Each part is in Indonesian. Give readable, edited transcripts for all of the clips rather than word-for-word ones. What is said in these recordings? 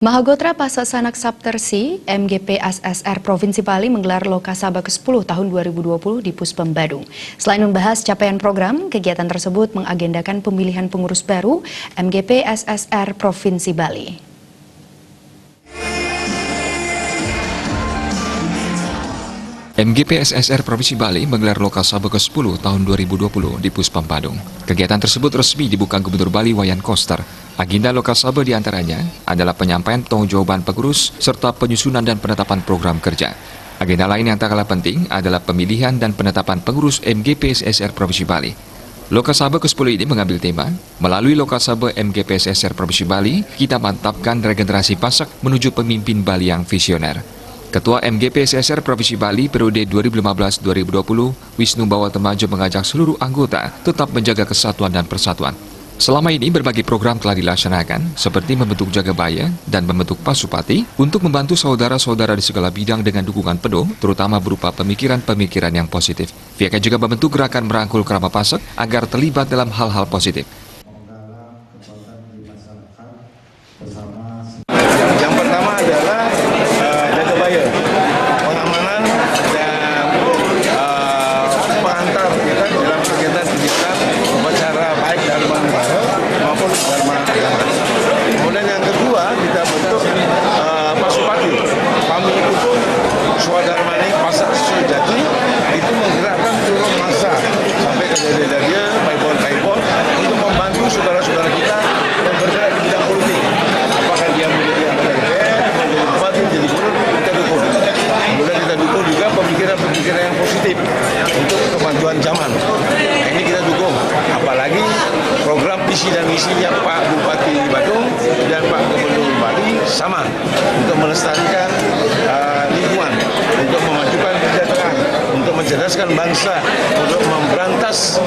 Mahagotra Pasasanak Saptersi, MGP SSR Provinsi Bali menggelar Lokasaba ke-10 tahun 2020 di Puspem Badung. Selain membahas capaian program, kegiatan tersebut mengagendakan pemilihan pengurus baru MGP SSR Provinsi Bali. MGP SSR Provinsi Bali menggelar Lokasaba ke-10 tahun 2020 di Puspem Badung. Kegiatan tersebut resmi dibuka Gubernur Bali Wayan Koster. Agenda Lokasaba diantaranya adalah penyampaian pertanggungjawaban pengurus serta penyusunan dan penetapan program kerja. Agenda lain yang tak kalah penting adalah pemilihan dan penetapan pengurus MGP SSR Provinsi Bali. Lokasaba ke-10 ini mengambil tema, melalui Lokasaba MGP SSR Provinsi Bali, kita mantapkan regenerasi Pasak menuju pemimpin Bali yang visioner. Ketua MGP SSR Provinsi Bali periode 2015-2020, Wisnu Bawatemajo mengajak seluruh anggota tetap menjaga kesatuan dan persatuan. Selama ini berbagai program telah dilaksanakan, seperti membentuk Jagabaya dan membentuk Pasupati untuk membantu saudara-saudara di segala bidang dengan dukungan penuh, terutama berupa pemikiran-pemikiran yang positif. Pihaknya juga membentuk gerakan merangkul Krama Pasak agar terlibat dalam hal-hal positif. Yang pertama adalah Jagabaya, pengamanan dan pengantar kita dalam kegiatan-kegiatan upacara baik Dharma Negara maupun Dharma Agama. Kemudian yang kedua kita bentuk Pasupati. Kami itu Swadharmani Pasak Sejati itu menggerakkan seluruh massa sampai ke dada-dada, paipon untuk membantu saudara-saudara kita yang bergerak di bidang politik. Apakah dia menjadi anggota DPR, menjadi bupati, menjadi gubernur, kita dukung. Kemudian kita dukung juga pemikiran-pemikiran yang positif untuk kemajuan zaman. Ini kita dukung. Apalagi program visi dan misinya Pak Bupati Badung dan Pak Gubernur Bali sama untuk melestarikan lingkungan, untuk memajukan kesejahteraan, untuk mencerdaskan bangsa, untuk memberantas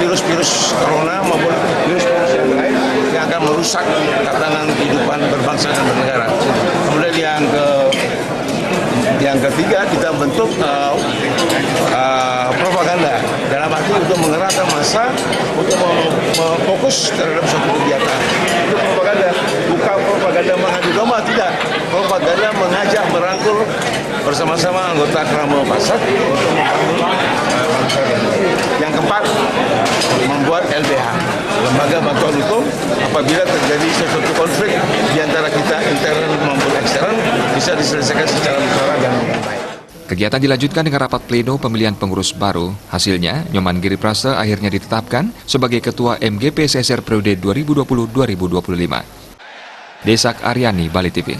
virus-virus corona maupun virus-virus yang lain yang akan merusak tatanan kehidupan berbangsa dan bernegara. Kemudian yang ketiga kita bentuk propaganda dalam arti untuk mengerahkan massa untuk fokus terhadap suatu kegiatan. Itu propaganda, bukan propaganda mengadu domba, tidak. Propaganda mengajak merangkul bersama-sama anggota Krama Pasak untuk membangun bangsa. Yang keempat, membuat LBH, Lembaga Bantuan Hukum. Apabila terjadi sesuatu konflik di antara kita intern maupun ekstern, bisa diselesaikan secara musyawarah dan baik. Kegiatan dilanjutkan dengan rapat pleno pemilihan pengurus baru. Hasilnya, Nyoman Giri Prase akhirnya ditetapkan sebagai Ketua MGP SSR periode 2020-2025. Desak Aryani, Bali TV.